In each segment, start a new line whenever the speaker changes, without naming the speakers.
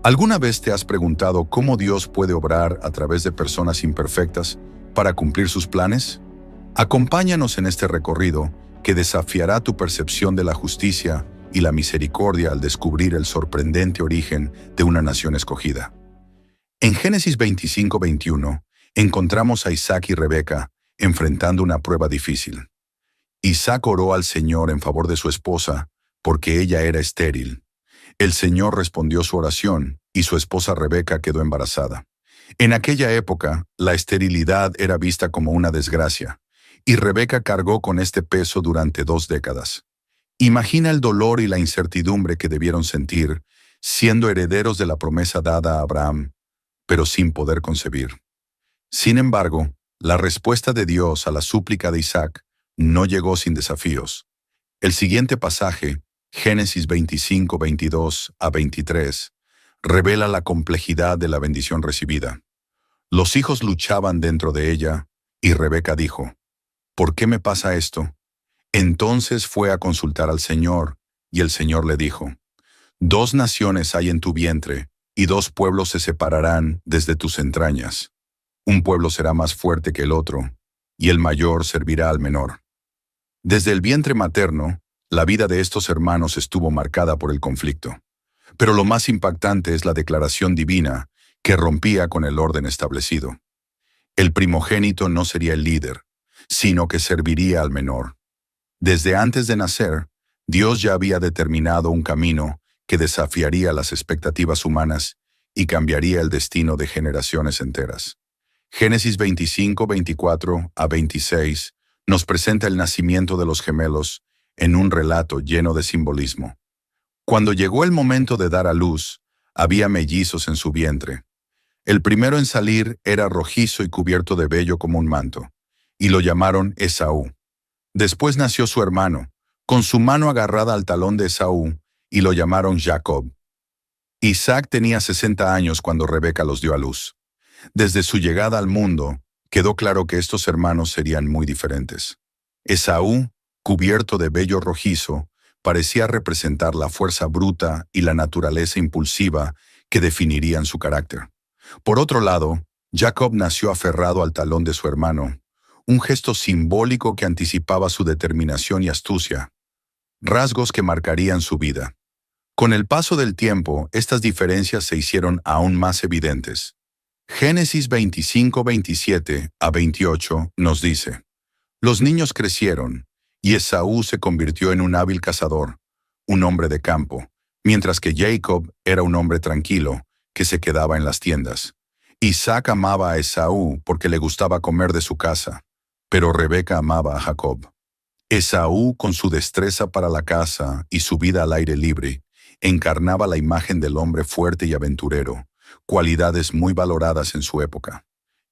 ¿Alguna vez te has preguntado cómo Dios puede obrar a través de personas imperfectas para cumplir sus planes? Acompáñanos en este recorrido que desafiará tu percepción de la justicia y la misericordia al descubrir el sorprendente origen de una nación escogida. En Génesis 25-21 encontramos a Isaac y Rebeca enfrentando una prueba difícil. Isaac oró al Señor en favor de su esposa porque ella era estéril. El Señor respondió su oración y su esposa Rebeca quedó embarazada. En aquella época, la esterilidad era vista como una desgracia, y Rebeca cargó con este peso durante 2 décadas. Imagina el dolor y la incertidumbre que debieron sentir, siendo herederos de la promesa dada a Abraham, pero sin poder concebir. Sin embargo, la respuesta de Dios a la súplica de Isaac no llegó sin desafíos. El siguiente pasaje, Génesis 25-22-23, revela la complejidad de la bendición recibida. Los hijos luchaban dentro de ella, y Rebeca dijo, ¿por qué me pasa esto? Entonces fue a consultar al Señor, y el Señor le dijo, 2 naciones hay en tu vientre, y 2 pueblos se separarán desde tus entrañas. Un pueblo será más fuerte que el otro, y el mayor servirá al menor. Desde el vientre materno, la vida de estos hermanos estuvo marcada por el conflicto. Pero lo más impactante es la declaración divina que rompía con el orden establecido. El primogénito no sería el líder, sino que serviría al menor. Desde antes de nacer, Dios ya había determinado un camino que desafiaría las expectativas humanas y cambiaría el destino de generaciones enteras. Génesis 25-24-26 nos presenta el nacimiento de los gemelos en un relato lleno de simbolismo. Cuando llegó el momento de dar a luz, había mellizos en su vientre. El primero en salir era rojizo y cubierto de vello como un manto, y lo llamaron Esaú. Después nació su hermano, con su mano agarrada al talón de Esaú, y lo llamaron Jacob. Isaac tenía 60 años cuando Rebeca los dio a luz. Desde su llegada al mundo, quedó claro que estos hermanos serían muy diferentes. Esaú, cubierto de vello rojizo, parecía representar la fuerza bruta y la naturaleza impulsiva que definirían su carácter. Por otro lado, Jacob nació aferrado al talón de su hermano, un gesto simbólico que anticipaba su determinación y astucia, rasgos que marcarían su vida. Con el paso del tiempo, estas diferencias se hicieron aún más evidentes. Génesis 25-27-28 nos dice, los niños crecieron, y Esaú se convirtió en un hábil cazador, un hombre de campo, mientras que Jacob era un hombre tranquilo, que se quedaba en las tiendas. Isaac amaba a Esaú porque le gustaba comer de su casa, pero Rebeca amaba a Jacob. Esaú, con su destreza para la caza y su vida al aire libre, encarnaba la imagen del hombre fuerte y aventurero, cualidades muy valoradas en su época.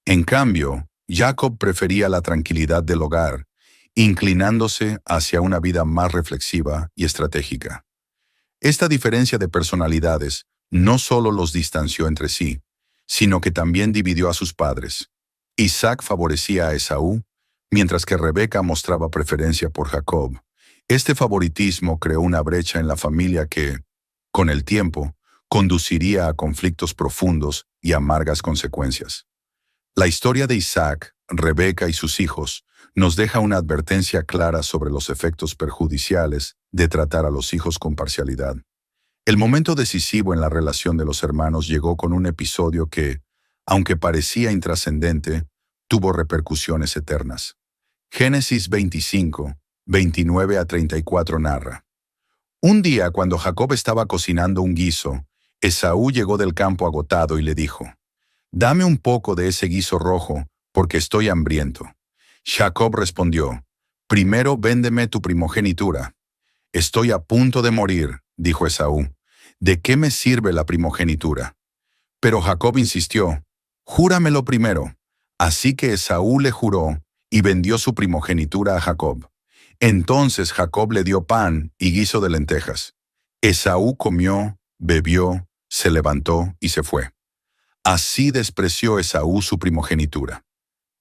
En cambio, Jacob prefería la tranquilidad del hogar, inclinándose hacia una vida más reflexiva y estratégica. Esta diferencia de personalidades no solo los distanció entre sí, sino que también dividió a sus padres. Isaac favorecía a Esaú, mientras que Rebeca mostraba preferencia por Jacob. Este favoritismo creó una brecha en la familia que, con el tiempo, conduciría a conflictos profundos y amargas consecuencias. La historia de Isaac, Rebeca y sus hijos nos deja una advertencia clara sobre los efectos perjudiciales de tratar a los hijos con parcialidad. El momento decisivo en la relación de los hermanos llegó con un episodio que, aunque parecía intrascendente, tuvo repercusiones eternas. Génesis 25-29-34 narra. Un día, cuando Jacob estaba cocinando un guiso, Esaú llegó del campo agotado y le dijo, «Dame un poco de ese guiso rojo, porque estoy hambriento». Jacob respondió, «Primero véndeme tu primogenitura». «Estoy a punto de morir», dijo Esaú. «¿De qué me sirve la primogenitura?». Pero Jacob insistió, «Júramelo primero». Así que Esaú le juró y vendió su primogenitura a Jacob. Entonces Jacob le dio pan y guiso de lentejas. Esaú comió, bebió, se levantó y se fue. Así despreció Esaú su primogenitura.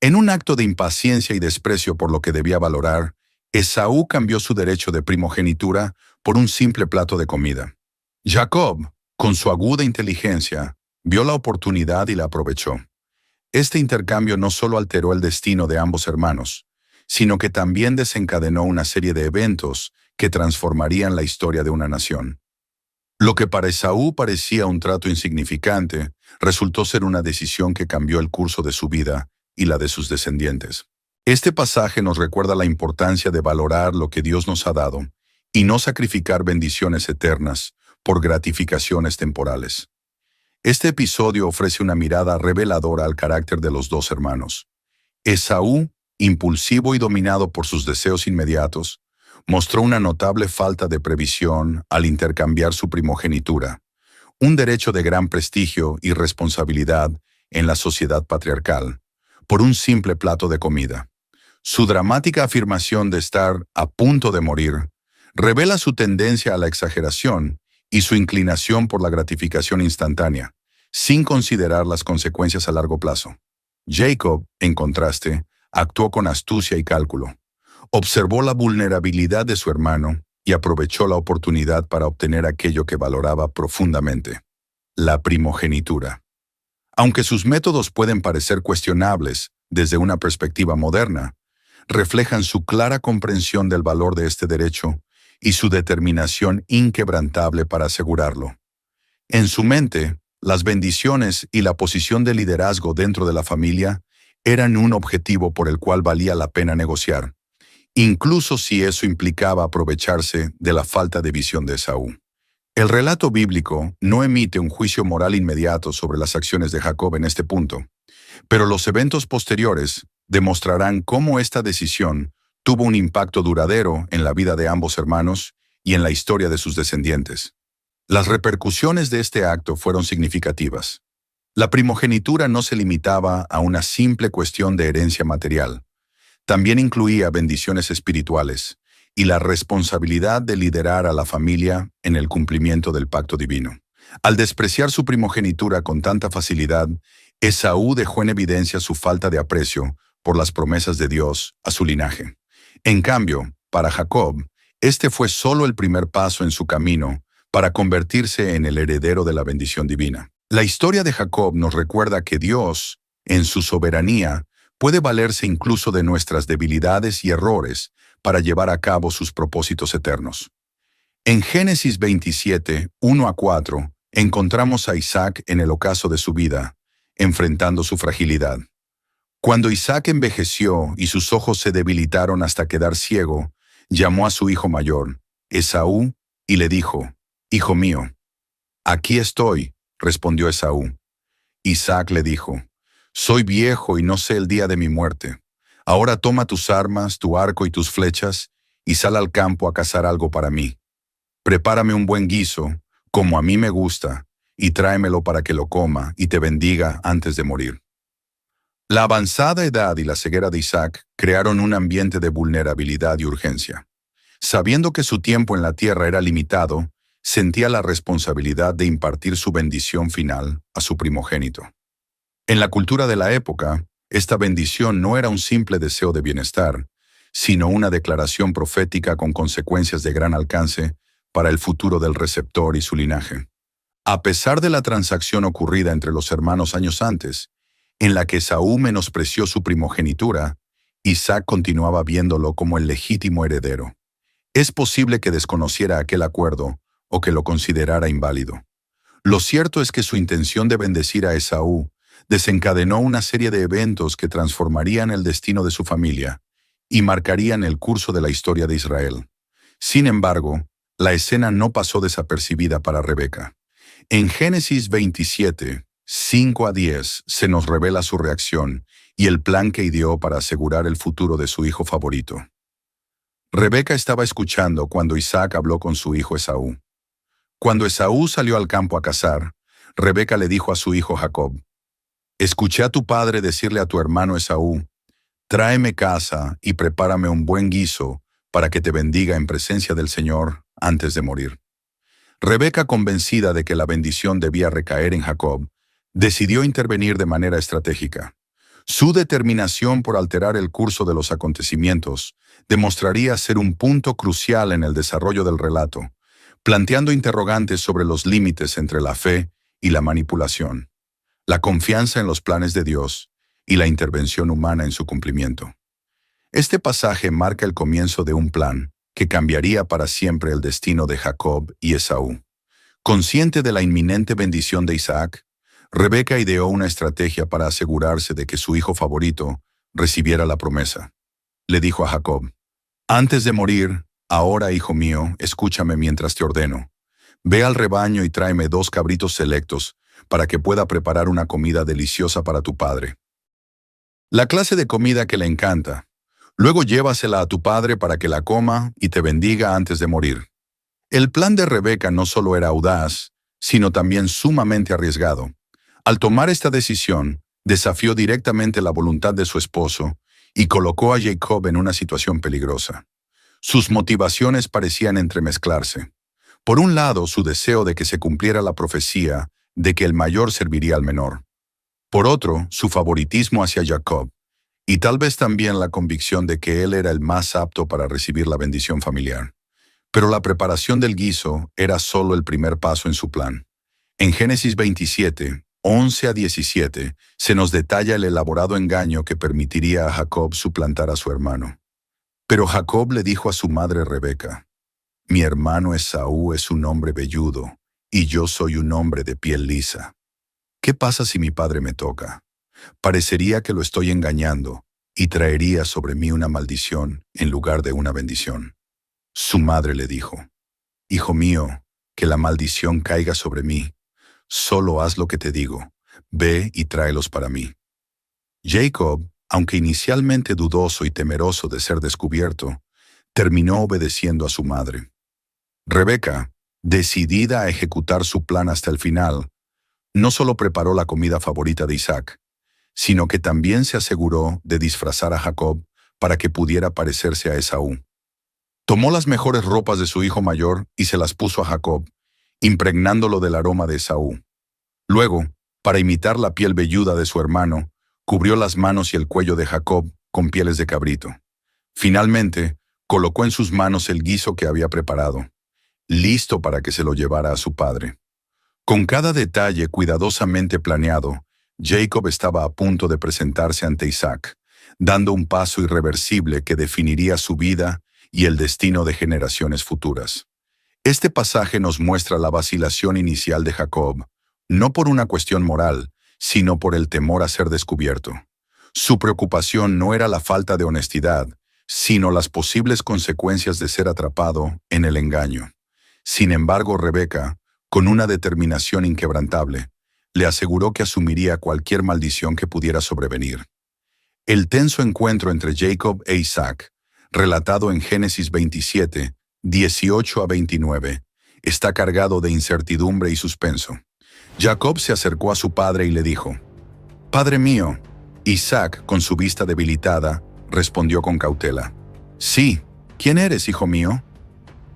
En un acto de impaciencia y desprecio por lo que debía valorar, Esaú cambió su derecho de primogenitura por un simple plato de comida. Jacob, Con su aguda inteligencia, vio la oportunidad y la aprovechó. Este intercambio no solo alteró el destino de ambos hermanos, sino que también desencadenó una serie de eventos que transformarían la historia de una nación. Lo que para Esaú parecía un trato insignificante, resultó ser una decisión que cambió el curso de su vida y la de sus descendientes. Este pasaje nos recuerda la importancia de valorar lo que Dios nos ha dado y no sacrificar bendiciones eternas por gratificaciones temporales. Este episodio ofrece una mirada reveladora al carácter de los dos hermanos. Esaú, impulsivo y dominado por sus deseos inmediatos, mostró una notable falta de previsión al intercambiar su primogenitura, un derecho de gran prestigio y responsabilidad en la sociedad patriarcal, por un simple plato de comida. Su dramática afirmación de estar a punto de morir revela su tendencia a la exageración y su inclinación por la gratificación instantánea, sin considerar las consecuencias a largo plazo. Jacob, en contraste, actuó con astucia y cálculo. Observó la vulnerabilidad de su hermano y aprovechó la oportunidad para obtener aquello que valoraba profundamente: la primogenitura. Aunque sus métodos pueden parecer cuestionables desde una perspectiva moderna, reflejan su clara comprensión del valor de este derecho y su determinación inquebrantable para asegurarlo. En su mente, las bendiciones y la posición de liderazgo dentro de la familia eran un objetivo por el cual valía la pena negociar, incluso si eso implicaba aprovecharse de la falta de visión de Esaú. El relato bíblico no emite un juicio moral inmediato sobre las acciones de Jacob en este punto, pero los eventos posteriores demostrarán cómo esta decisión tuvo un impacto duradero en la vida de ambos hermanos y en la historia de sus descendientes. Las repercusiones de este acto fueron significativas. La primogenitura no se limitaba a una simple cuestión de herencia material. También incluía bendiciones espirituales y la responsabilidad de liderar a la familia en el cumplimiento del pacto divino. Al despreciar su primogenitura con tanta facilidad, Esaú dejó en evidencia su falta de aprecio por las promesas de Dios a su linaje. En cambio, para Jacob, este fue solo el primer paso en su camino para convertirse en el heredero de la bendición divina. La historia de Jacob nos recuerda que Dios, en su soberanía, puede valerse incluso de nuestras debilidades y errores para llevar a cabo sus propósitos eternos. En Génesis 27, 1-4, encontramos a Isaac en el ocaso de su vida, enfrentando su fragilidad. Cuando Isaac envejeció y sus ojos se debilitaron hasta quedar ciego, llamó a su hijo mayor, Esaú, y le dijo: «Hijo mío». «Aquí estoy», respondió Esaú. Isaac le dijo: «Soy viejo y no sé el día de mi muerte. Ahora toma tus armas, tu arco y tus flechas, y sal al campo a cazar algo para mí. Prepárame un buen guiso, como a mí me gusta, y tráemelo para que lo coma y te bendiga antes de morir». La avanzada edad y la ceguera de Isaac crearon un ambiente de vulnerabilidad y urgencia. Sabiendo que su tiempo en la tierra era limitado, sentía la responsabilidad de impartir su bendición final a su primogénito. En la cultura de la época, esta bendición no era un simple deseo de bienestar, sino una declaración profética con consecuencias de gran alcance para el futuro del receptor y su linaje. A pesar de la transacción ocurrida entre los hermanos años antes, en la que Esaú menospreció su primogenitura, Isaac continuaba viéndolo como el legítimo heredero. Es posible que desconociera aquel acuerdo o que lo considerara inválido. Lo cierto es que su intención de bendecir a Esaú desencadenó una serie de eventos que transformarían el destino de su familia y marcarían el curso de la historia de Israel. Sin embargo, la escena no pasó desapercibida para Rebeca. En Génesis 27, 5-10, se nos revela su reacción y el plan que ideó para asegurar el futuro de su hijo favorito. Rebeca estaba escuchando cuando Isaac habló con su hijo Esaú. Cuando Esaú salió al campo a cazar, Rebeca le dijo a su hijo Jacob: «Escuché a tu padre decirle a tu hermano Esaú: tráeme caza y prepárame un buen guiso para que te bendiga en presencia del Señor antes de morir». Rebeca, convencida de que la bendición debía recaer en Jacob, decidió intervenir de manera estratégica. Su determinación por alterar el curso de los acontecimientos demostraría ser un punto crucial en el desarrollo del relato, planteando interrogantes sobre los límites entre la fe y la manipulación, la confianza en los planes de Dios y la intervención humana en su cumplimiento. Este pasaje marca el comienzo de un plan que cambiaría para siempre el destino de Jacob y Esaú. Consciente de la inminente bendición de Isaac, Rebeca ideó una estrategia para asegurarse de que su hijo favorito recibiera la promesa. Le dijo a Jacob: «Antes de morir, ahora, hijo mío, escúchame mientras te ordeno. Ve al rebaño y tráeme 2 cabritos selectos para que pueda preparar una comida deliciosa para tu padre. La clase de comida que le encanta. Luego llévasela a tu padre para que la coma y te bendiga antes de morir». El plan de Rebeca no solo era audaz, sino también sumamente arriesgado. Al tomar esta decisión, desafió directamente la voluntad de su esposo y colocó a Jacob en una situación peligrosa. Sus motivaciones parecían entremezclarse. Por un lado, su deseo de que se cumpliera la profecía de que el mayor serviría al menor. Por otro, su favoritismo hacia Jacob, y tal vez también la convicción de que él era el más apto para recibir la bendición familiar. Pero la preparación del guiso era solo el primer paso en su plan. En Génesis 27, 11 a 17, se nos detalla el elaborado engaño que permitiría a Jacob suplantar a su hermano. Pero Jacob le dijo a su madre Rebeca: «Mi hermano Esaú es un hombre velludo, y yo soy un hombre de piel lisa. ¿Qué pasa si mi padre me toca? Parecería que lo estoy engañando, y traería sobre mí una maldición en lugar de una bendición». Su madre le dijo: «Hijo mío, que la maldición caiga sobre mí. Solo haz lo que te digo. Ve y tráelos para mí». Jacob, aunque inicialmente dudoso y temeroso de ser descubierto, terminó obedeciendo a su madre. Rebeca, decidida a ejecutar su plan hasta el final, no solo preparó la comida favorita de Isaac, sino que también se aseguró de disfrazar a Jacob para que pudiera parecerse a Esaú. Tomó las mejores ropas de su hijo mayor y se las puso a Jacob, impregnándolo del aroma de Esaú. Luego, para imitar la piel velluda de su hermano, cubrió las manos y el cuello de Jacob con pieles de cabrito. Finalmente, colocó en sus manos el guiso que había preparado, listo para que se lo llevara a su padre. Con cada detalle cuidadosamente planeado, Jacob estaba a punto de presentarse ante Isaac, dando un paso irreversible que definiría su vida y el destino de generaciones futuras. Este pasaje nos muestra la vacilación inicial de Jacob, no por una cuestión moral, sino por el temor a ser descubierto. Su preocupación no era la falta de honestidad, sino las posibles consecuencias de ser atrapado en el engaño. Sin embargo, Rebeca, con una determinación inquebrantable, le aseguró que asumiría cualquier maldición que pudiera sobrevenir. El tenso encuentro entre Jacob e Isaac, relatado en Génesis 27, 18 a 29, está cargado de incertidumbre y suspenso. Jacob se acercó a su padre y le dijo: «Padre mío». Isaac, con su vista debilitada, respondió con cautela: «Sí, ¿quién eres, hijo mío?».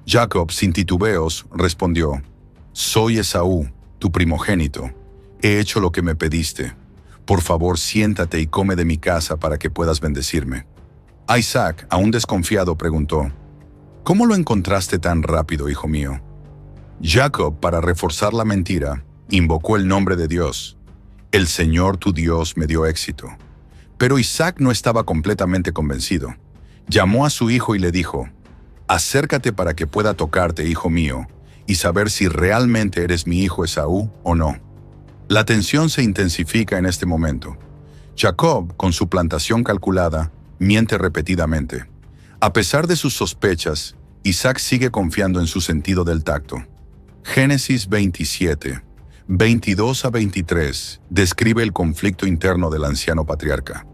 Jacob, sin titubeos, respondió: «Soy Esaú, tu primogénito. He hecho lo que me pediste. Por favor, siéntate y come de mi casa para que puedas bendecirme». Isaac, aún desconfiado, preguntó: «¿Cómo lo encontraste tan rápido, hijo mío?». Jacob, para reforzar la mentira, invocó el nombre de Dios. «El Señor tu Dios me dio éxito». Pero Isaac no estaba completamente convencido. Llamó a su hijo y le dijo: «Acércate para que pueda tocarte, hijo mío, y saber si realmente eres mi hijo Esaú o no». La tensión se intensifica en este momento. Jacob, con su plantación calculada, miente repetidamente. A pesar de sus sospechas, Isaac sigue confiando en su sentido del tacto. Génesis 27, 22 a 23, describe el conflicto interno del anciano patriarca.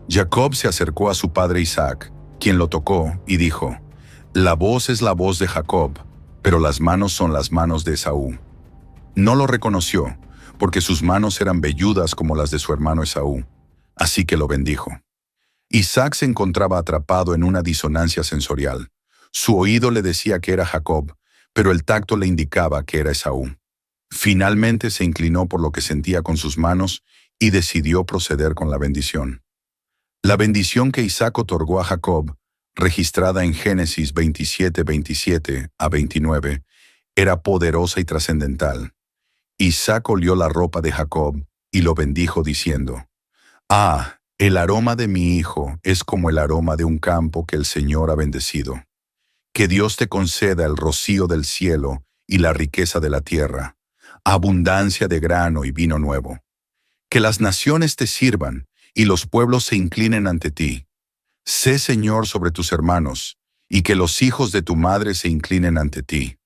Jacob se acercó a su padre Isaac, quien lo tocó y dijo: «La voz es la voz de Jacob, pero las manos son las manos de Esaú». No lo reconoció, porque sus manos eran velludas como las de su hermano Esaú, así que lo bendijo. Isaac se encontraba atrapado en una disonancia sensorial. Su oído le decía que era Jacob, pero el tacto le indicaba que era Esaú. Finalmente se inclinó por lo que sentía con sus manos y decidió proceder con la bendición. La bendición que Isaac otorgó a Jacob, registrada en Génesis 27, 27 a 29, era poderosa y trascendental. Isaac olió la ropa de Jacob y lo bendijo diciendo: «Ah, el aroma de mi hijo es como el aroma de un campo que el Señor ha bendecido. Que Dios te conceda el rocío del cielo y la riqueza de la tierra, abundancia de grano y vino nuevo. Que las naciones te sirvan y los pueblos se inclinen ante ti. Sé Señor sobre tus hermanos, y que los hijos de tu madre se inclinen ante ti.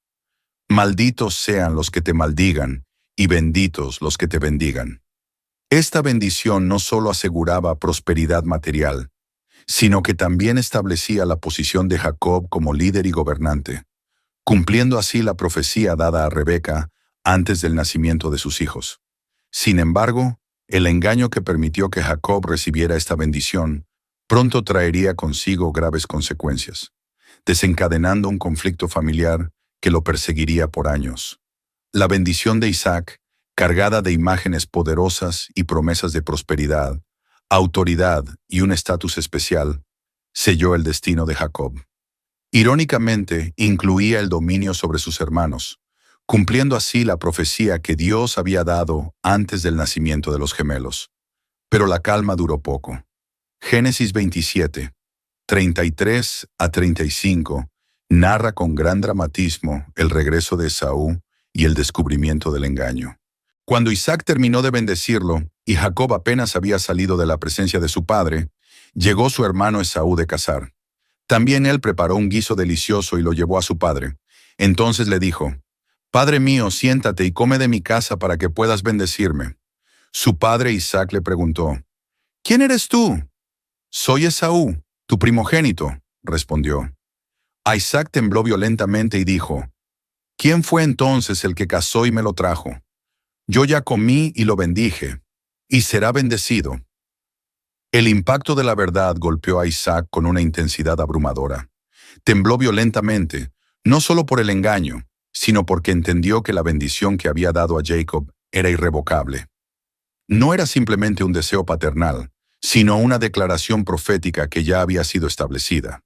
Malditos sean los que te maldigan, y benditos los que te bendigan». Esta bendición no solo aseguraba prosperidad material, sino que también establecía la posición de Jacob como líder y gobernante, cumpliendo así la profecía dada a Rebeca antes del nacimiento de sus hijos. Sin embargo, el engaño que permitió que Jacob recibiera esta bendición pronto traería consigo graves consecuencias, desencadenando un conflicto familiar que lo perseguiría por años. La bendición de Isaac, cargada de imágenes poderosas y promesas de prosperidad, autoridad y un estatus especial, selló el destino de Jacob. Irónicamente, incluía el dominio sobre sus hermanos, cumpliendo así la profecía que Dios había dado antes del nacimiento de los gemelos. Pero la calma duró poco. Génesis 27, 33 a 35, narra con gran dramatismo el regreso de Esaú y el descubrimiento del engaño. Cuando Isaac terminó de bendecirlo y Jacob apenas había salido de la presencia de su padre, llegó su hermano Esaú de cazar. También él preparó un guiso delicioso y lo llevó a su padre. Entonces le dijo: «Padre mío, siéntate y come de mi casa para que puedas bendecirme». Su padre Isaac le preguntó: «¿Quién eres tú?». «Soy Esaú, tu primogénito», respondió. Isaac tembló violentamente y dijo: «¿Quién fue entonces el que cazó y me lo trajo? Yo ya comí y lo bendije, y será bendecido». El impacto de la verdad golpeó a Isaac con una intensidad abrumadora. Tembló violentamente, no solo por el engaño, sino porque entendió que la bendición que había dado a Jacob era irrevocable. No era simplemente un deseo paternal, sino una declaración profética que ya había sido establecida.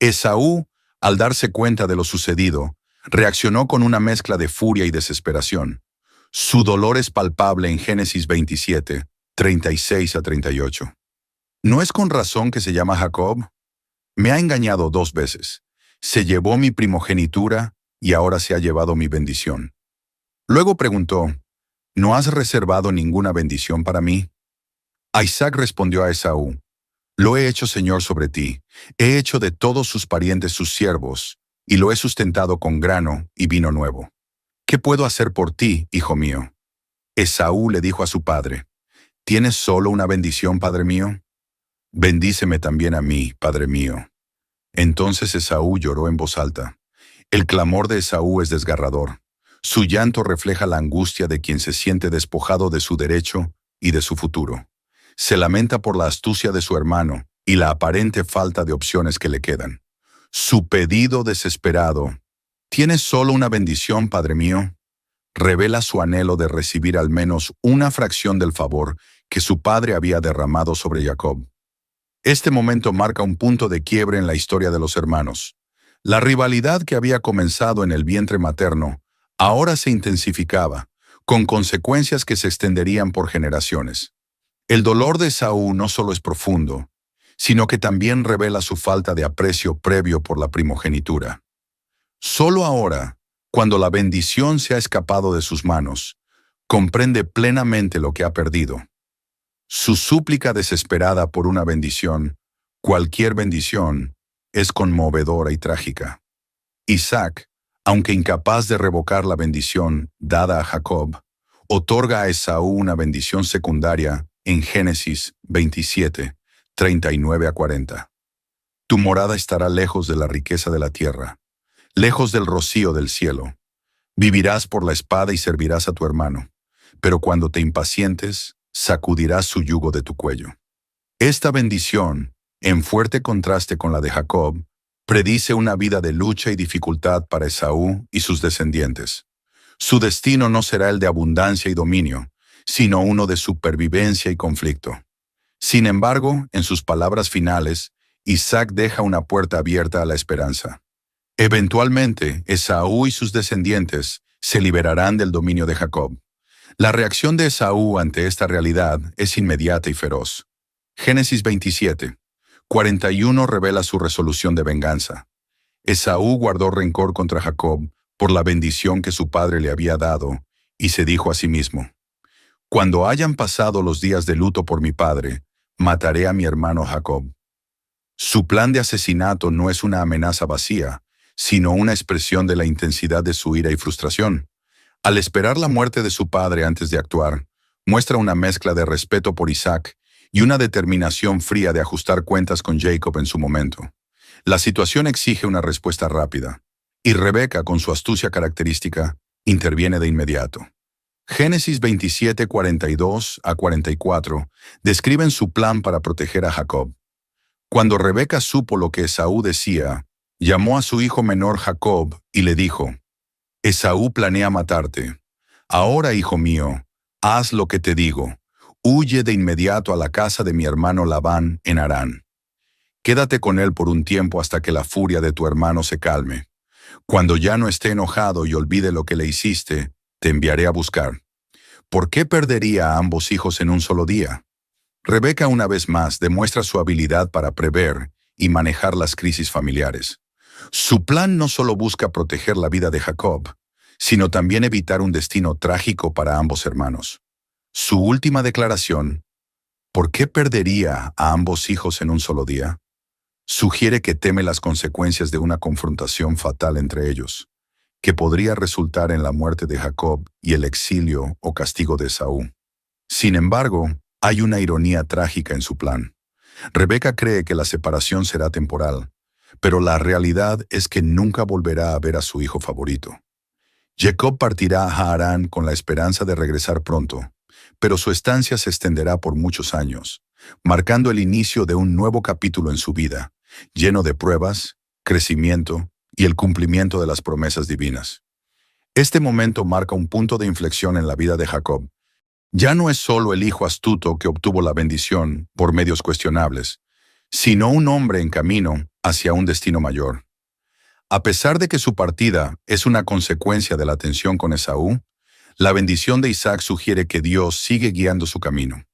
Esaú, al darse cuenta de lo sucedido, reaccionó con una mezcla de furia y desesperación. Su dolor es palpable en Génesis 27, 36 a 38. «¿No es con razón que se llama Jacob? Me ha engañado 2 veces. Se llevó mi primogenitura y ahora se ha llevado mi bendición». Luego preguntó: «¿No has reservado ninguna bendición para mí?». Isaac respondió a Esaú: «Lo he hecho Señor sobre ti, he hecho de todos sus parientes sus siervos, y lo he sustentado con grano y vino nuevo. ¿Qué puedo hacer por ti, hijo mío?». Esaú le dijo a su padre: «¿Tienes solo una bendición, padre mío? Bendíceme también a mí, padre mío». Entonces Esaú lloró en voz alta. El clamor de Esaú es desgarrador. Su llanto refleja la angustia de quien se siente despojado de su derecho y de su futuro. Se lamenta por la astucia de su hermano y la aparente falta de opciones que le quedan. Su pedido desesperado: «¿Tienes solo una bendición, padre mío?», revela su anhelo de recibir al menos una fracción del favor que su padre había derramado sobre Jacob. Este momento marca un punto de quiebre en la historia de los hermanos. La rivalidad que había comenzado en el vientre materno ahora se intensificaba, con consecuencias que se extenderían por generaciones. El dolor de Esaú no solo es profundo, sino que también revela su falta de aprecio previo por la primogenitura. Solo ahora, cuando la bendición se ha escapado de sus manos, comprende plenamente lo que ha perdido. Su súplica desesperada por una bendición, cualquier bendición, es conmovedora y trágica. Isaac, aunque incapaz de revocar la bendición dada a Jacob, otorga a Esaú una bendición secundaria en Génesis 27, 39 a 40. «Tu morada estará lejos de la riqueza de la tierra, lejos del rocío del cielo. Vivirás por la espada y servirás a tu hermano, pero cuando te impacientes, sacudirás su yugo de tu cuello». Esta bendición, en fuerte contraste con la de Jacob, predice una vida de lucha y dificultad para Esaú y sus descendientes. Su destino no será el de abundancia y dominio, sino uno de supervivencia y conflicto. Sin embargo, en sus palabras finales, Isaac deja una puerta abierta a la esperanza. Eventualmente, Esaú y sus descendientes se liberarán del dominio de Jacob. La reacción de Esaú ante esta realidad es inmediata y feroz. Génesis 27, 41 revela su resolución de venganza. Esaú guardó rencor contra Jacob por la bendición que su padre le había dado, y se dijo a sí mismo: Cuando hayan pasado los días de luto por mi padre, mataré a mi hermano Jacob. Su plan de asesinato no es una amenaza vacía, sino una expresión de la intensidad de su ira y frustración. Al esperar la muerte de su padre antes de actuar, muestra una mezcla de respeto por Isaac y una determinación fría de ajustar cuentas con Jacob en su momento. La situación exige una respuesta rápida, y Rebeca, con su astucia característica, interviene de inmediato. Génesis 27, 42 a 44 describen su plan para proteger a Jacob. Cuando Rebeca supo lo que Esaú decía, llamó a su hijo menor Jacob y le dijo: Esaú planea matarte. Ahora, hijo mío, haz lo que te digo. Huye de inmediato a la casa de mi hermano Labán en Harán. Quédate con él por un tiempo hasta que la furia de tu hermano se calme. Cuando ya no esté enojado y olvide lo que le hiciste, te enviaré a buscar. ¿Por qué perdería a ambos hijos en un solo día? Rebeca una vez más demuestra su habilidad para prever y manejar las crisis familiares. Su plan no solo busca proteger la vida de Jacob, sino también evitar un destino trágico para ambos hermanos. Su última declaración, ¿por qué perdería a ambos hijos en un solo día?, sugiere que teme las consecuencias de una confrontación fatal entre ellos, que podría resultar en la muerte de Jacob y el exilio o castigo de Esaú. Sin embargo, hay una ironía trágica en su plan. Rebeca cree que la separación será temporal, pero la realidad es que nunca volverá a ver a su hijo favorito. Jacob partirá a Harán con la esperanza de regresar pronto, pero su estancia se extenderá por muchos años, marcando el inicio de un nuevo capítulo en su vida, lleno de pruebas, crecimiento y el cumplimiento de las promesas divinas. Este momento marca un punto de inflexión en la vida de Jacob. Ya no es solo el hijo astuto que obtuvo la bendición por medios cuestionables, sino un hombre en camino hacia un destino mayor. A pesar de que su partida es una consecuencia de la tensión con Esaú, la bendición de Isaac sugiere que Dios sigue guiando su camino.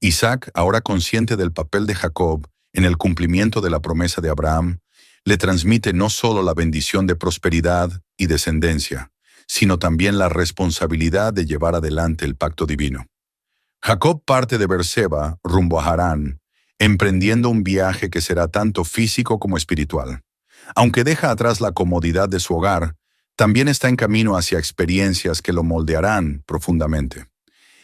Isaac, ahora consciente del papel de Jacob en el cumplimiento de la promesa de Abraham, le transmite no solo la bendición de prosperidad y descendencia, sino también la responsabilidad de llevar adelante el pacto divino. Jacob parte de Beerseba rumbo a Harán, emprendiendo un viaje que será tanto físico como espiritual. Aunque deja atrás la comodidad de su hogar, también está en camino hacia experiencias que lo moldearán profundamente.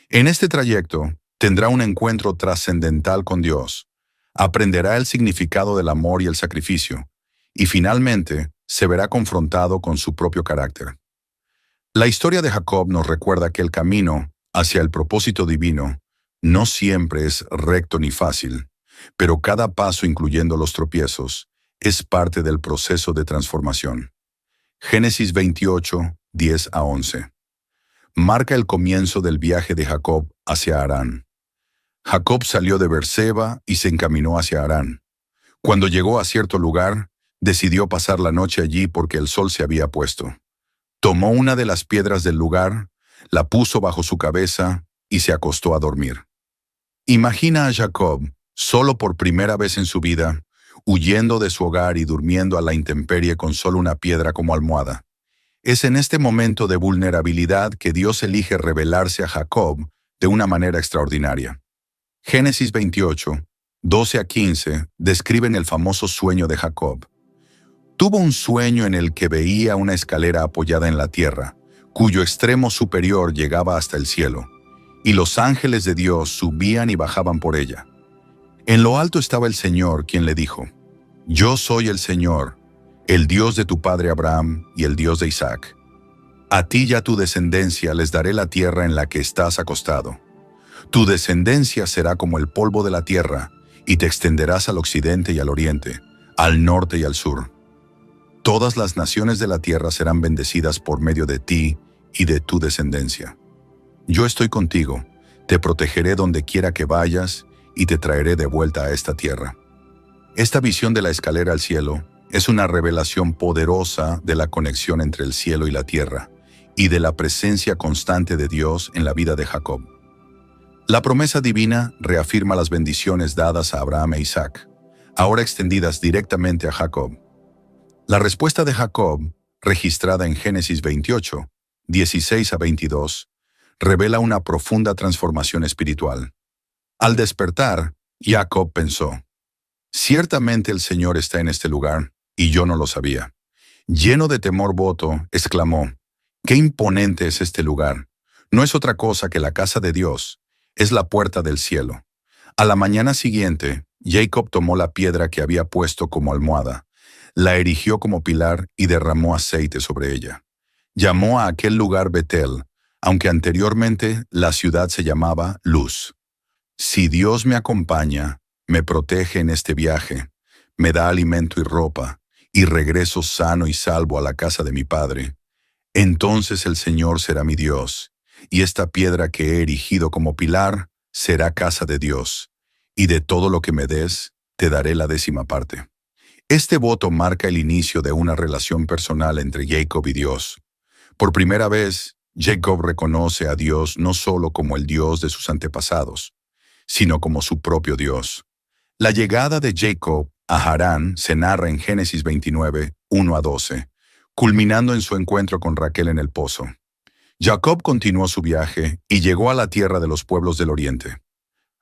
En este trayecto, tendrá un encuentro trascendental con Dios, aprenderá el significado del amor y el sacrificio, y finalmente se verá confrontado con su propio carácter. La historia de Jacob nos recuerda que el camino hacia el propósito divino no siempre es recto ni fácil, pero cada paso, incluyendo los tropiezos, es parte del proceso de transformación. Génesis 28, 10 a 11. Marca el comienzo del viaje de Jacob hacia Harán. Jacob salió de Beerseba y se encaminó hacia Harán. Cuando llegó a cierto lugar, decidió pasar la noche allí porque el sol se había puesto. Tomó una de las piedras del lugar, la puso bajo su cabeza y se acostó a dormir. Imagina a Jacob, solo por primera vez en su vida, huyendo de su hogar y durmiendo a la intemperie con solo una piedra como almohada. Es en este momento de vulnerabilidad que Dios elige revelarse a Jacob de una manera extraordinaria. Génesis 28, 12 a 15 describen el famoso sueño de Jacob. Tuvo un sueño en el que veía una escalera apoyada en la tierra, cuyo extremo superior llegaba hasta el cielo, y los ángeles de Dios subían y bajaban por ella. En lo alto estaba el Señor, quien le dijo: Yo soy el Señor, el Dios de tu padre Abraham y el Dios de Isaac. A ti y a tu descendencia les daré la tierra en la que estás acostado. Tu descendencia será como el polvo de la tierra, y te extenderás al occidente y al oriente, al norte y al sur. Todas las naciones de la tierra serán bendecidas por medio de ti y de tu descendencia. Yo estoy contigo, te protegeré donde quiera que vayas y te traeré de vuelta a esta tierra. Esta visión de la escalera al cielo es una revelación poderosa de la conexión entre el cielo y la tierra, y de la presencia constante de Dios en la vida de Jacob. La promesa divina reafirma las bendiciones dadas a Abraham e Isaac, ahora extendidas directamente a Jacob. La respuesta de Jacob, registrada en Génesis 28, 16 a 22, revela una profunda transformación espiritual. Al despertar, Jacob pensó: «Ciertamente el Señor está en este lugar, y yo no lo sabía». Lleno de temor voto, exclamó: «¡Qué imponente es este lugar! No es otra cosa que la casa de Dios, es la puerta del cielo». A la mañana siguiente, Jacob tomó la piedra que había puesto como almohada, la erigió como pilar y derramó aceite sobre ella. Llamó a aquel lugar Betel, aunque anteriormente la ciudad se llamaba Luz. Si Dios me acompaña, me protege en este viaje, me da alimento y ropa, y regreso sano y salvo a la casa de mi padre, entonces el Señor será mi Dios, y esta piedra que he erigido como pilar será casa de Dios, y de todo lo que me des, te daré la 10ª parte. Este voto marca el inicio de una relación personal entre Jacob y Dios. Por primera vez, Jacob reconoce a Dios no solo como el Dios de sus antepasados, sino como su propio Dios. La llegada de Jacob a Harán se narra en Génesis 29, 1 a 12, culminando en su encuentro con Raquel en el pozo. Jacob continuó su viaje y llegó a la tierra de los pueblos del oriente.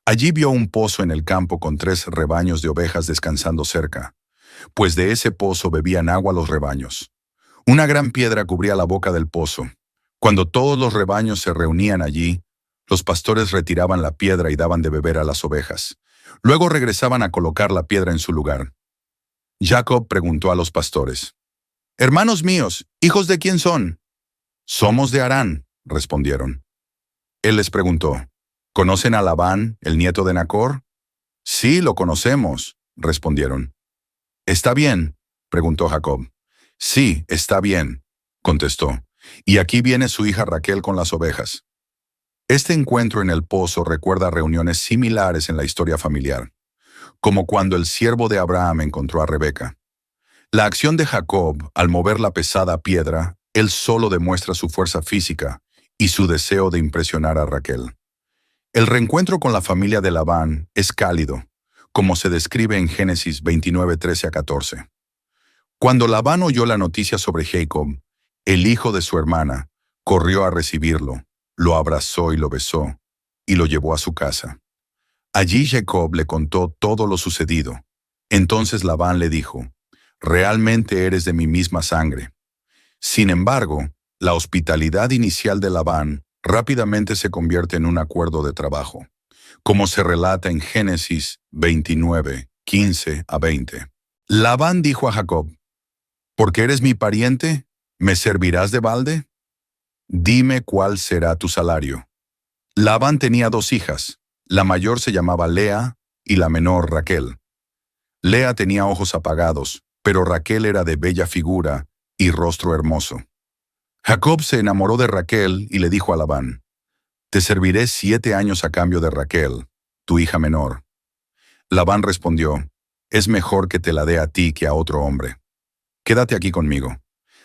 Allí vio un pozo en el campo con 3 rebaños de ovejas descansando cerca, pues de ese pozo bebían agua los rebaños. Una gran piedra cubría la boca del pozo. Cuando todos los rebaños se reunían allí, los pastores retiraban la piedra y daban de beber a las ovejas. Luego regresaban a colocar la piedra en su lugar. Jacob preguntó a los pastores: «Hermanos míos, ¿hijos de quién son?». «Somos de Harán», respondieron. Él les preguntó: «¿Conocen a Labán, el nieto de Nacor?». «Sí, lo conocemos», respondieron. «¿Está bien?», preguntó Jacob. «Sí, está bien», contestó. «Y aquí viene su hija Raquel con las ovejas». Este encuentro en el pozo recuerda reuniones similares en la historia familiar, como cuando el siervo de Abraham encontró a Rebeca. La acción de Jacob al mover la pesada piedra, él solo demuestra su fuerza física y su deseo de impresionar a Raquel. El reencuentro con la familia de Labán es cálido, como se describe en Génesis 29, 13 a 14. Cuando Labán oyó la noticia sobre Jacob, el hijo de su hermana, corrió a recibirlo, lo abrazó y lo besó, y lo llevó a su casa. Allí Jacob le contó todo lo sucedido. Entonces Labán le dijo: «Realmente eres de mi misma sangre». Sin embargo, la hospitalidad inicial de Labán rápidamente se convierte en un acuerdo de trabajo, como se relata en Génesis 29, 15 a 20. Labán dijo a Jacob: «¿Porque eres mi pariente, me servirás de balde? Dime cuál será tu salario». Labán tenía 2 hijas. La mayor se llamaba Lea y la menor Raquel. Lea tenía ojos apagados, pero Raquel era de bella figura y rostro hermoso. Jacob se enamoró de Raquel y le dijo a Labán: «Te serviré 7 años a cambio de Raquel, tu hija menor». Labán respondió: «Es mejor que te la dé a ti que a otro hombre. Quédate aquí conmigo».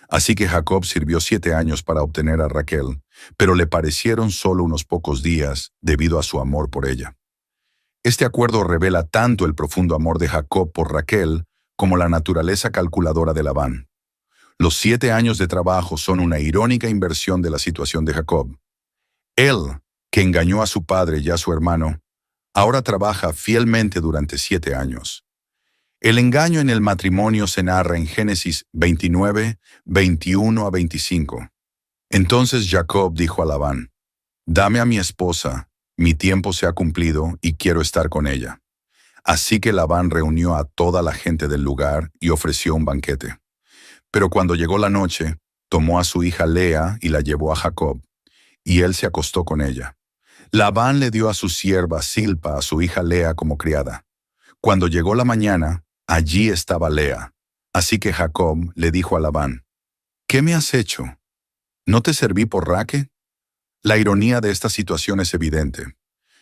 Así que Jacob sirvió 7 años para obtener a Raquel, pero le parecieron solo unos pocos días debido a su amor por ella. Este acuerdo revela tanto el profundo amor de Jacob por Raquel como la naturaleza calculadora de Labán. Los 7 años de trabajo son una irónica inversión de la situación de Jacob. Él, que engañó a su padre y a su hermano, ahora trabaja fielmente durante 7 años. El engaño en el matrimonio se narra en Génesis 29, 21 a 25. Entonces Jacob dijo a Labán: «Dame a mi esposa, mi tiempo se ha cumplido y quiero estar con ella». Así que Labán reunió a toda la gente del lugar y ofreció un banquete. Pero cuando llegó la noche, tomó a su hija Lea y la llevó a Jacob, y él se acostó con ella. Labán le dio a su sierva Silpa a su hija Lea como criada. Cuando llegó la mañana, allí estaba Lea. Así que Jacob le dijo a Labán: «¿Qué me has hecho? ¿No te serví por Raquel?». La ironía de esta situación es evidente.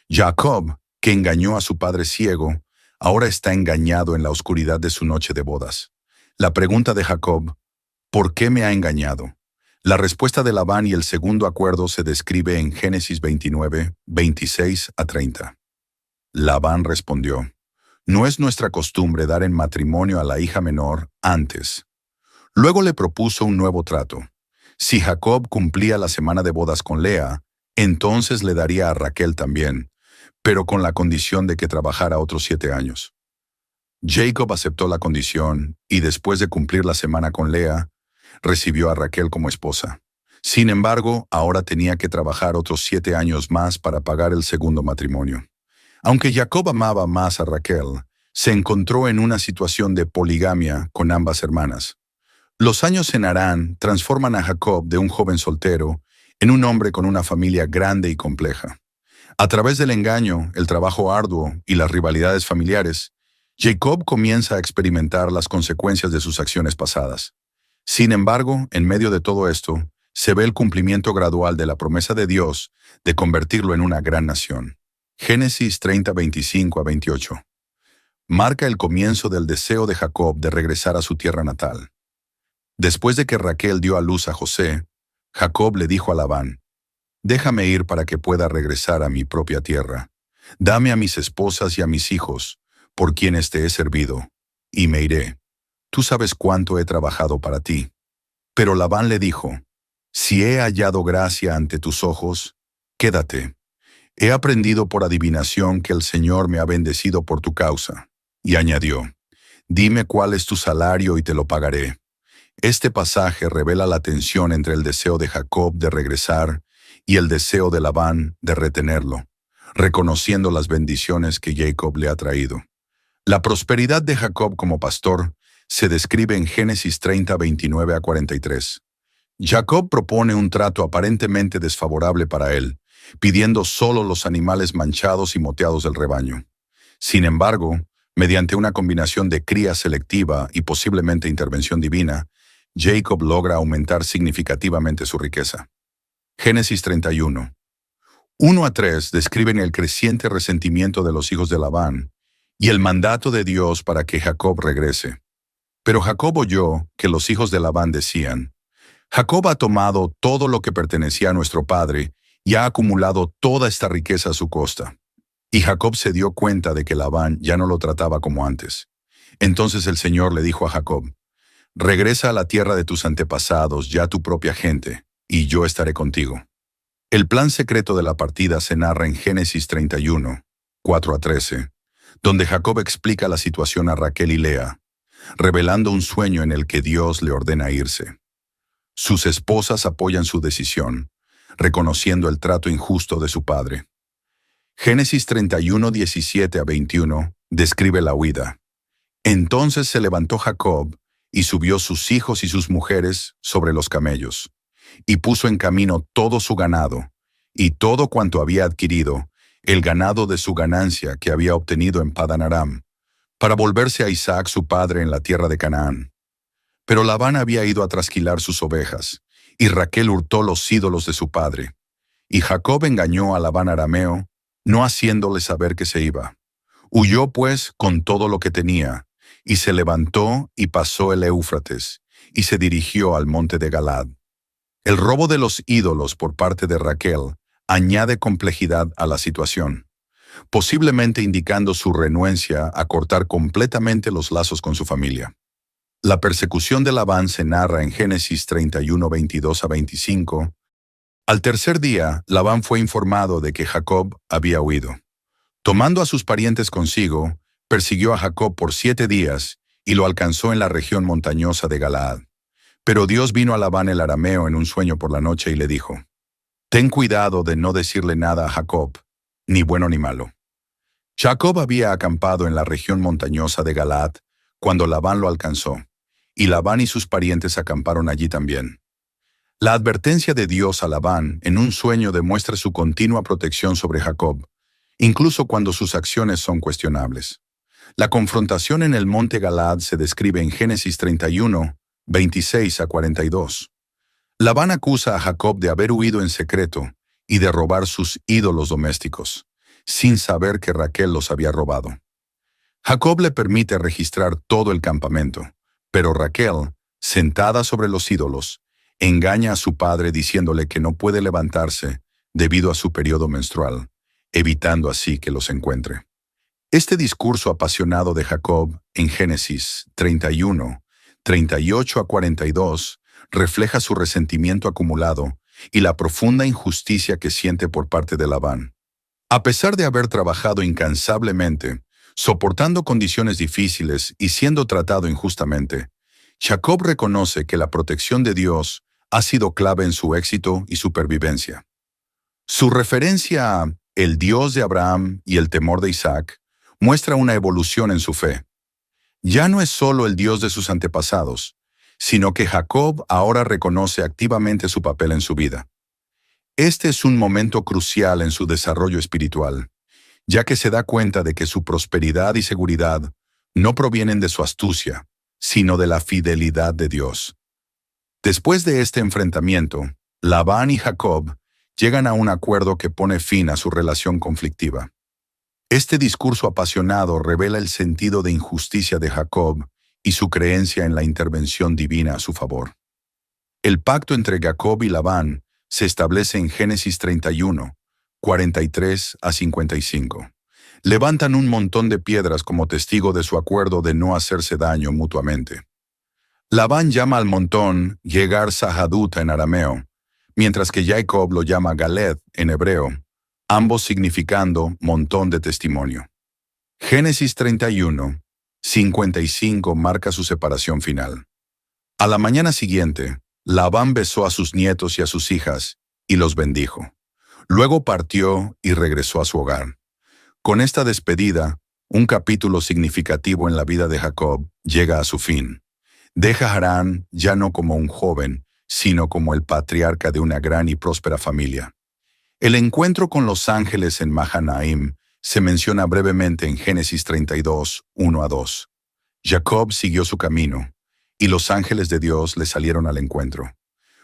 Jacob, que engañó a su padre ciego, ahora está engañado en la oscuridad de su noche de bodas. La pregunta de Jacob, ¿por qué me ha engañado? La respuesta de Labán y el segundo acuerdo se describe en Génesis 29, 26 a 30. Labán respondió, no es nuestra costumbre dar en matrimonio a la hija menor antes. Luego le propuso un nuevo trato. Si Jacob cumplía la semana de bodas con Lea, entonces le daría a Raquel también, pero con la condición de que trabajara otros 7 años. Jacob aceptó la condición y después de cumplir la semana con Lea, recibió a Raquel como esposa. Sin embargo, ahora tenía que trabajar otros 7 años más para pagar el segundo matrimonio. Aunque Jacob amaba más a Raquel, se encontró en una situación de poligamia con ambas hermanas. Los años en Harán transforman a Jacob de un joven soltero en un hombre con una familia grande y compleja. A través del engaño, el trabajo arduo y las rivalidades familiares, Jacob comienza a experimentar las consecuencias de sus acciones pasadas. Sin embargo, en medio de todo esto, se ve el cumplimiento gradual de la promesa de Dios de convertirlo en una gran nación. Génesis 30, 25 a 28. Marca el comienzo del deseo de Jacob de regresar a su tierra natal. Después de que Raquel dio a luz a José, Jacob le dijo a Labán, déjame ir para que pueda regresar a mi propia tierra. Dame a mis esposas y a mis hijos, por quienes te he servido, y me iré. Tú sabes cuánto he trabajado para ti. Pero Labán le dijo, si he hallado gracia ante tus ojos, quédate. He aprendido por adivinación que el Señor me ha bendecido por tu causa. Y añadió, dime cuál es tu salario y te lo pagaré. Este pasaje revela la tensión entre el deseo de Jacob de regresar y el deseo de Labán de retenerlo, reconociendo las bendiciones que Jacob le ha traído. La prosperidad de Jacob como pastor se describe en Génesis 30, 29 a 43. Jacob propone un trato aparentemente desfavorable para él, pidiendo solo los animales manchados y moteados del rebaño. Sin embargo, mediante una combinación de cría selectiva y posiblemente intervención divina, Jacob logra aumentar significativamente su riqueza. Génesis 31. 1 a 3 describen el creciente resentimiento de los hijos de Labán y el mandato de Dios para que Jacob regrese. Pero Jacob oyó que los hijos de Labán decían, Jacob ha tomado todo lo que pertenecía a nuestro padre y ha acumulado toda esta riqueza a su costa. Y Jacob se dio cuenta de que Labán ya no lo trataba como antes. Entonces el Señor le dijo a Jacob, regresa a la tierra de tus antepasados, ya tu propia gente, y yo estaré contigo. El plan secreto de la partida se narra en Génesis 31, 4 a 13, donde Jacob explica la situación a Raquel y Lea, revelando un sueño en el que Dios le ordena irse. Sus esposas apoyan su decisión, reconociendo el trato injusto de su padre. Génesis 31, 17 a 21 describe la huida. Entonces se levantó Jacob y subió sus hijos y sus mujeres sobre los camellos, y puso en camino todo su ganado, y todo cuanto había adquirido, el ganado de su ganancia que había obtenido en Padan Aram, para volverse a Isaac su padre en la tierra de Canaán. Pero Labán había ido a trasquilar sus ovejas, y Raquel hurtó los ídolos de su padre. Y Jacob engañó a Labán arameo, no haciéndole saber que se iba. Huyó pues con todo lo que tenía, y se levantó y pasó el Éufrates, y se dirigió al monte de Galaad. El robo de los ídolos por parte de Raquel añade complejidad a la situación, posiblemente indicando su renuencia a cortar completamente los lazos con su familia. La persecución de Labán se narra en Génesis 31, 22 a 25. Al tercer día, Labán fue informado de que Jacob había huido. Tomando a sus parientes consigo, persiguió a Jacob por 7 días y lo alcanzó en la región montañosa de Galaad. Pero Dios vino a Labán el arameo en un sueño por la noche y le dijo, ten cuidado de no decirle nada a Jacob, ni bueno ni malo. Jacob había acampado en la región montañosa de Galaad cuando Labán lo alcanzó, y Labán y sus parientes acamparon allí también. La advertencia de Dios a Labán en un sueño demuestra su continua protección sobre Jacob, incluso cuando sus acciones son cuestionables. La confrontación en el monte Galaad se describe en Génesis 31, 26 a 42. Labán acusa a Jacob de haber huido en secreto y de robar sus ídolos domésticos, sin saber que Raquel los había robado. Jacob le permite registrar todo el campamento, Pero Raquel, sentada sobre los ídolos, engaña a su padre diciéndole que no puede levantarse debido a su periodo menstrual, evitando así que los encuentre. Este discurso apasionado de Jacob en Génesis 31, 38 a 42 refleja su resentimiento acumulado y la profunda injusticia que siente por parte de Labán. A pesar de haber trabajado incansablemente, soportando condiciones difíciles y siendo tratado injustamente, Jacob reconoce que la protección de Dios ha sido clave en su éxito y supervivencia. Su referencia a el Dios de Abraham y el temor de Isaac muestra una evolución en su fe. Ya no es solo el Dios de sus antepasados, sino que Jacob ahora reconoce activamente su papel en su vida. Este es un momento crucial en su desarrollo espiritual, ya que se da cuenta de que su prosperidad y seguridad no provienen de su astucia, sino de la fidelidad de Dios. Después de este enfrentamiento, Labán y Jacob llegan a un acuerdo que pone fin a su relación conflictiva. Este discurso apasionado revela el sentido de injusticia de Jacob y su creencia en la intervención divina a su favor. El pacto entre Jacob y Labán se establece en Génesis 31, 43 a 55. Levantan un montón de piedras como testigo de su acuerdo de no hacerse daño mutuamente. Labán llama al montón Yegar Sahadut en arameo, mientras que Jacob lo llama Galed en hebreo, ambos significando montón de testimonio. Génesis 31, 55 marca su separación final. A la mañana siguiente, Labán besó a sus nietos y a sus hijas y los bendijo. Luego partió y regresó a su hogar. Con esta despedida, un capítulo significativo en la vida de Jacob llega a su fin. Deja Harán ya no como un joven, sino como el patriarca de una gran y próspera familia. El encuentro con los ángeles en Mahanaim se menciona brevemente en Génesis 32, 1 a 2. Jacob siguió su camino, y los ángeles de Dios le salieron al encuentro.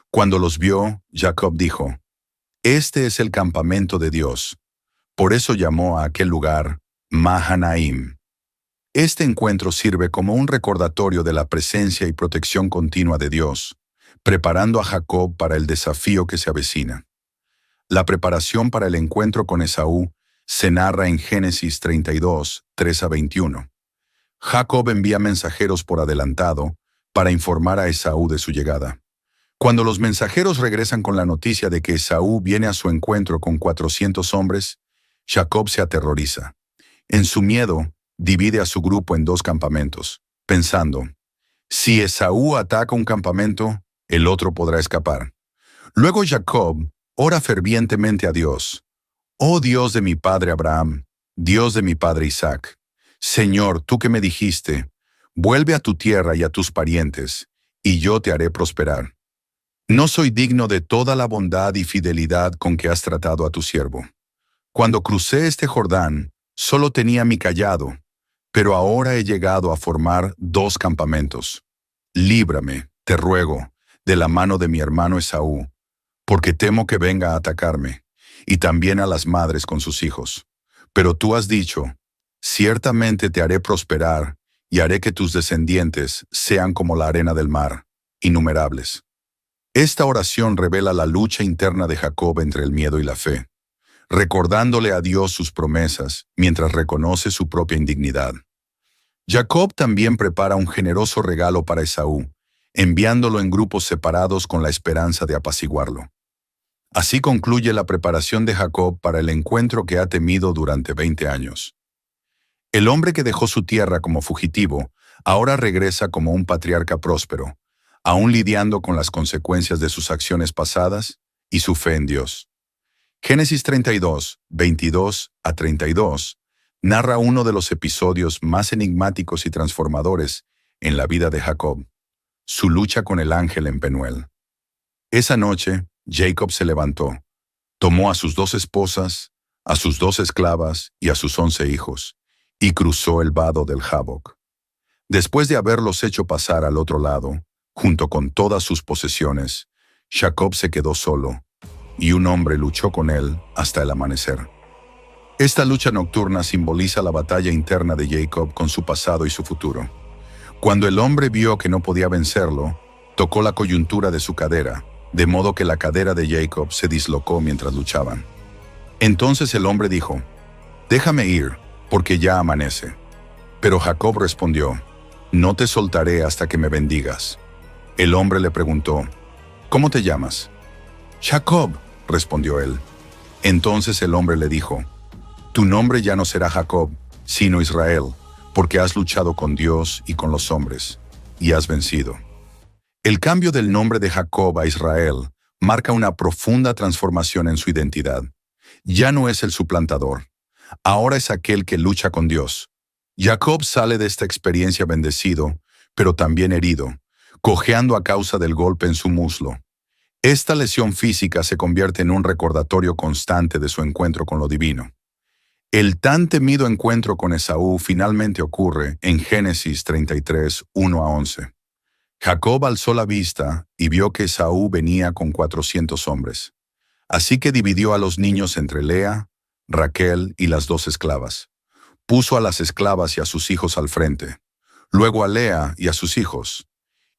Cuando los vio, Jacob dijo, «Este es el campamento de Dios». Por eso llamó a aquel lugar Mahanaim. Este encuentro sirve como un recordatorio de la presencia y protección continua de Dios, preparando a Jacob para el desafío que se avecina. La preparación para el encuentro con Esaú se narra en Génesis 32, 3 a 21. Jacob envía mensajeros por adelantado para informar a Esaú de su llegada. Cuando los mensajeros regresan con la noticia de que Esaú viene a su encuentro con 400 hombres, Jacob se aterroriza. En su miedo, divide a su grupo en dos campamentos, pensando, si Esaú ataca un campamento, el otro podrá escapar. Luego Jacob ora fervientemente a Dios. «Oh Dios de mi padre Abraham, Dios de mi padre Isaac, Señor, tú que me dijiste, vuelve a tu tierra y a tus parientes, y yo te haré prosperar. No soy digno de toda la bondad y fidelidad con que has tratado a tu siervo. Cuando crucé este Jordán, solo tenía mi cayado, pero ahora he llegado a formar dos campamentos. Líbrame, te ruego, de la mano de mi hermano Esaú, porque temo que venga a atacarme, y también a las madres con sus hijos. Pero tú has dicho, ciertamente te haré prosperar, y haré que tus descendientes sean como la arena del mar, innumerables». Esta oración revela la lucha interna de Jacob entre el miedo y la fe, recordándole a Dios sus promesas mientras reconoce su propia indignidad. Jacob también prepara un generoso regalo para Esaú, enviándolo en grupos separados con la esperanza de apaciguarlo. Así concluye la preparación de Jacob para el encuentro que ha temido durante 20 años. El hombre que dejó su tierra como fugitivo, ahora regresa como un patriarca próspero, aún lidiando con las consecuencias de sus acciones pasadas y su fe en Dios. Génesis 32, 22 a 32, narra uno de los episodios más enigmáticos y transformadores en la vida de Jacob, su lucha con el ángel en Penuel. Esa noche, Jacob se levantó, tomó a sus 2 esposas, a sus 2 esclavas y a sus 11 hijos, y cruzó el vado del Jaboc. Después de haberlos hecho pasar al otro lado, junto con todas sus posesiones, Jacob se quedó solo, y un hombre luchó con él hasta el amanecer. Esta lucha nocturna simboliza la batalla interna de Jacob con su pasado y su futuro. Cuando el hombre vio que no podía vencerlo, tocó la coyuntura de su cadera, de modo que la cadera de Jacob se dislocó mientras luchaban. Entonces el hombre dijo: «Déjame ir, porque ya amanece». Pero Jacob respondió: «No te soltaré hasta que me bendigas». El hombre le preguntó: «¿Cómo te llamas?». «Jacob», respondió él. Entonces el hombre le dijo: «Tu nombre ya no será Jacob, sino Israel, porque has luchado con Dios y con los hombres, y has vencido». El cambio del nombre de Jacob a Israel marca una profunda transformación en su identidad. Ya no es el suplantador, ahora es aquel que lucha con Dios. Jacob sale de esta experiencia bendecido, pero también herido, cojeando a causa del golpe en su muslo. Esta lesión física se convierte en un recordatorio constante de su encuentro con lo divino. El tan temido encuentro con Esaú finalmente ocurre en Génesis 33, 1-11. Jacob alzó la vista y vio que Esaú venía con 400 hombres. Así que dividió a los niños entre Lea, Raquel y las 2 esclavas. Puso a las esclavas y a sus hijos al frente, luego a Lea y a sus hijos,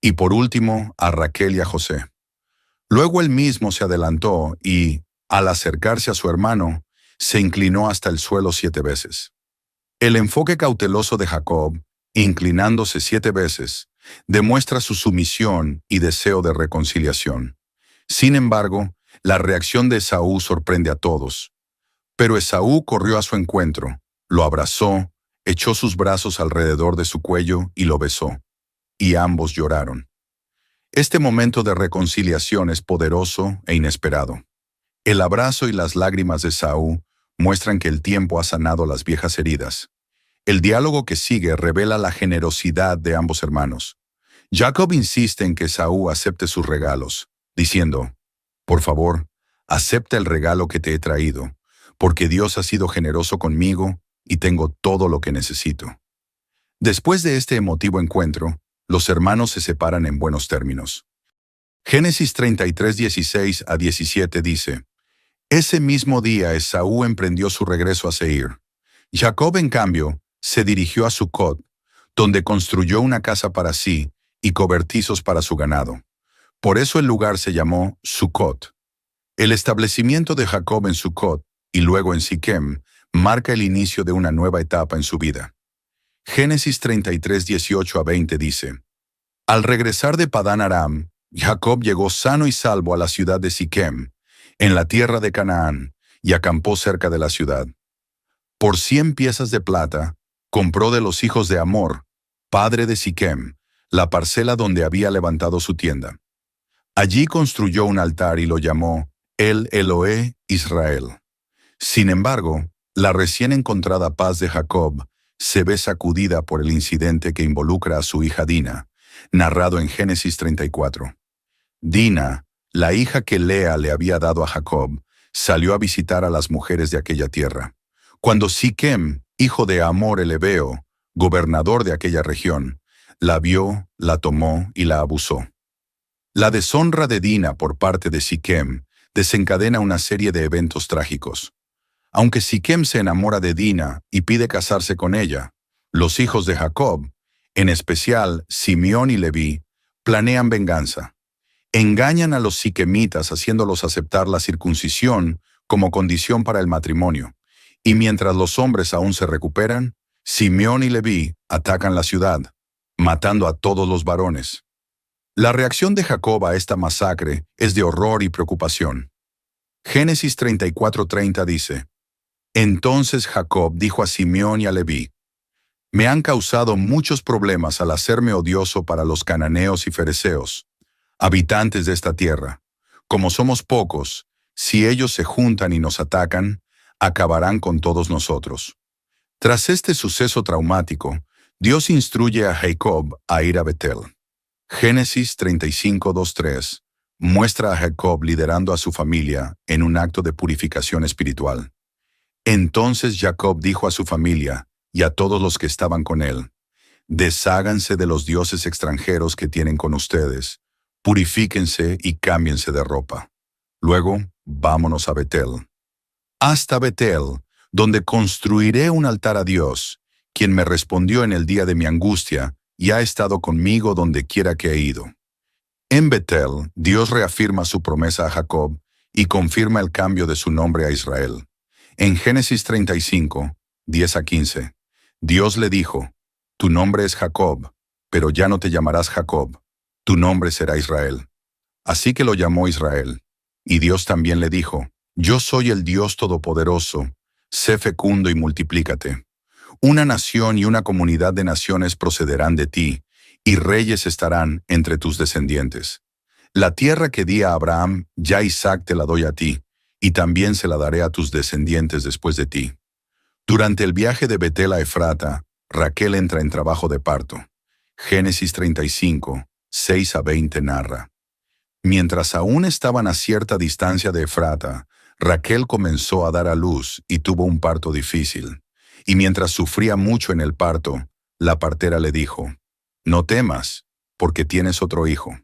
y por último a Raquel y a José. Luego él mismo se adelantó y, al acercarse a su hermano, se inclinó hasta el suelo 7 veces. El enfoque cauteloso de Jacob, inclinándose 7 veces, demuestra su sumisión y deseo de reconciliación. Sin embargo, la reacción de Esaú sorprende a todos. Pero Esaú corrió a su encuentro, lo abrazó, echó sus brazos alrededor de su cuello y lo besó. Y ambos lloraron. Este momento de reconciliación es poderoso e inesperado. El abrazo y las lágrimas de Esaú muestran que el tiempo ha sanado las viejas heridas. El diálogo que sigue revela la generosidad de ambos hermanos. Jacob insiste en que Esaú acepte sus regalos, diciendo: «Por favor, acepta el regalo que te he traído, porque Dios ha sido generoso conmigo y tengo todo lo que necesito». Después de este emotivo encuentro, los hermanos se separan en buenos términos. Génesis 33, 16-17 dice: «Ese mismo día Esaú emprendió su regreso a Seir. Jacob, en cambio, se dirigió a Sucot, donde construyó una casa para sí y cobertizos para su ganado. Por eso el lugar se llamó Sucot». El establecimiento de Jacob en Sucot y luego en Siquem marca el inicio de una nueva etapa en su vida. Génesis 33, 18-20 dice: «Al regresar de Padán Aram, Jacob llegó sano y salvo a la ciudad de Siquem, en la tierra de Canaán, y acampó cerca de la ciudad. Por 100 piezas de plata, compró de los hijos de Hamor, padre de Siquem, la parcela donde había levantado su tienda. Allí construyó un altar y lo llamó El Elohe Israel». Sin embargo, la recién encontrada paz de Jacob se ve sacudida por el incidente que involucra a su hija Dina, narrado en Génesis 34. Dina, la hija que Lea le había dado a Jacob, salió a visitar a las mujeres de aquella tierra. Cuando Siquem, hijo de Hamor el Hebeo, gobernador de aquella región, la vio, la tomó y la abusó. La deshonra de Dina por parte de Siquem desencadena una serie de eventos trágicos. Aunque Siquem se enamora de Dina y pide casarse con ella, los hijos de Jacob, en especial Simeón y Leví, planean venganza. Engañan a los siquemitas haciéndolos aceptar la circuncisión como condición para el matrimonio, y mientras los hombres aún se recuperan, Simeón y Leví atacan la ciudad, matando a todos los varones. La reacción de Jacob a esta masacre es de horror y preocupación. Génesis 34:30 dice: «Entonces Jacob dijo a Simeón y a Leví: Me han causado muchos problemas al hacerme odioso para los cananeos y fereceos, habitantes de esta tierra. Como somos pocos, si ellos se juntan y nos atacan, acabarán con todos nosotros». Tras este suceso traumático, Dios instruye a Jacob a ir a Betel. Génesis 35:2-3 muestra a Jacob liderando a su familia en un acto de purificación espiritual. Entonces Jacob dijo a su familia y a todos los que estaban con él: «Desháganse de los dioses extranjeros que tienen con ustedes, purifíquense y cámbiense de ropa. Luego, vámonos a Betel. Hasta Betel, donde construiré un altar a Dios, quien me respondió en el día de mi angustia y ha estado conmigo donde quiera que he ido. En Betel, Dios reafirma su promesa a Jacob y confirma el cambio de su nombre a Israel. En Génesis 35, 10 a 15, Dios le dijo, «Tu nombre es Jacob, pero ya no te llamarás Jacob, tu nombre será Israel». Así que lo llamó Israel. Y Dios también le dijo, «Yo soy el Dios Todopoderoso, sé fecundo y multiplícate. Una nación y una comunidad de naciones procederán de ti, y reyes estarán entre tus descendientes. La tierra que di a Abraham, ya Isaac te la doy a ti, y también se la daré a tus descendientes después de ti». Durante el viaje de Betel a Efrata, Raquel entra en trabajo de parto. Génesis 35, 6 a 20 narra. Mientras aún estaban a cierta distancia de Efrata, Raquel comenzó a dar a luz y tuvo un parto difícil. Y mientras sufría mucho en el parto, la partera le dijo, «No temas, porque tienes otro hijo».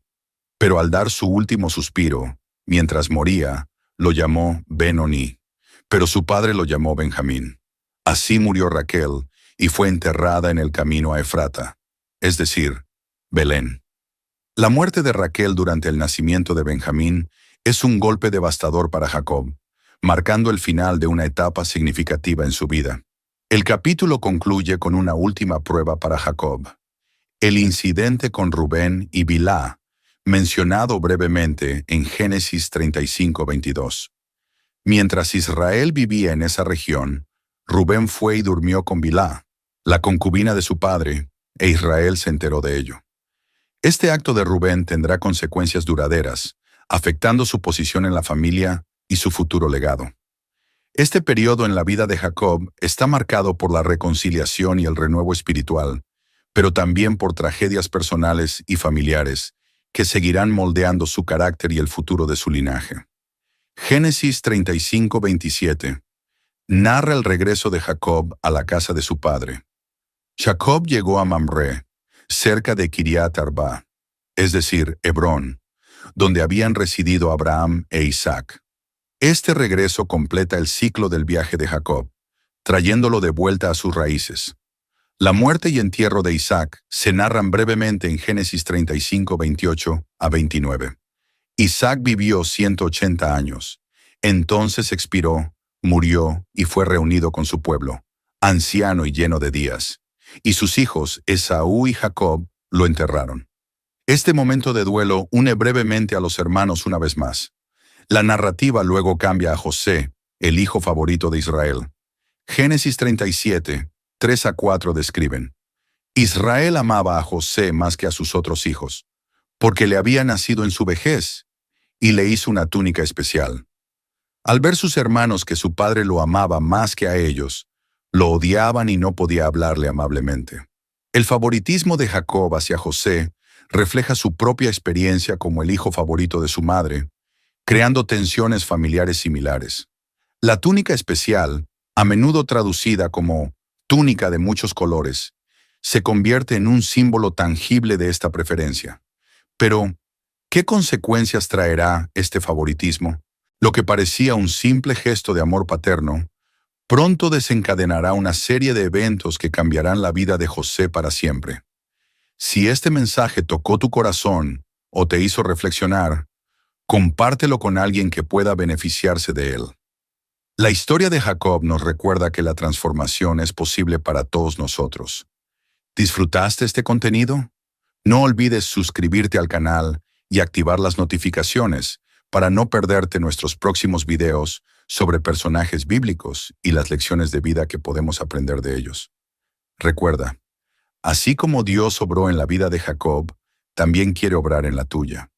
Pero al dar su último suspiro, mientras moría, lo llamó Ben-Oni, pero su padre lo llamó Benjamín. Así murió Raquel y fue enterrada en el camino a Efrata, es decir, Belén. La muerte de Raquel durante el nacimiento de Benjamín es un golpe devastador para Jacob, marcando el final de una etapa significativa en su vida. El capítulo concluye con una última prueba para Jacob. El incidente con Rubén y Bilhá, mencionado brevemente en Génesis 35, 22. Mientras Israel vivía en esa región, Rubén fue y durmió con Bilhá, la concubina de su padre, e Israel se enteró de ello. Este acto de Rubén tendrá consecuencias duraderas, afectando su posición en la familia y su futuro legado. Este periodo en la vida de Jacob está marcado por la reconciliación y el renuevo espiritual, pero también por tragedias personales y familiares que seguirán moldeando su carácter y el futuro de su linaje. Génesis 35, 27 narra el regreso de Jacob a la casa de su padre. Jacob llegó a Mamre, cerca de Kiriat Arba, es decir, Hebrón, donde habían residido Abraham e Isaac. Este regreso completa el ciclo del viaje de Jacob, trayéndolo de vuelta a sus raíces. La muerte y entierro de Isaac se narran brevemente en Génesis 35, 28 a 29. Isaac vivió 180 años. Entonces expiró, murió y fue reunido con su pueblo, anciano y lleno de días. Y sus hijos, Esaú y Jacob, lo enterraron. Este momento de duelo une brevemente a los hermanos una vez más. La narrativa luego cambia a José, el hijo favorito de Israel. Génesis 37, 3 a 4 describen: Israel amaba a José más que a sus otros hijos, porque le había nacido en su vejez, y le hizo una túnica especial. Al ver sus hermanos que su padre lo amaba más que a ellos, lo odiaban y no podía hablarle amablemente. El favoritismo de Jacob hacia José refleja su propia experiencia como el hijo favorito de su madre, creando tensiones familiares similares. La túnica especial, a menudo traducida como túnica de muchos colores, se convierte en un símbolo tangible de esta preferencia. Pero, ¿qué consecuencias traerá este favoritismo? Lo que parecía un simple gesto de amor paterno, pronto desencadenará una serie de eventos que cambiarán la vida de José para siempre. Si este mensaje tocó tu corazón o te hizo reflexionar, compártelo con alguien que pueda beneficiarse de él. La historia de Jacob nos recuerda que la transformación es posible para todos nosotros. ¿Disfrutaste este contenido? No olvides suscribirte al canal y activar las notificaciones para no perderte nuestros próximos videos sobre personajes bíblicos y las lecciones de vida que podemos aprender de ellos. Recuerda, así como Dios obró en la vida de Jacob, también quiere obrar en la tuya.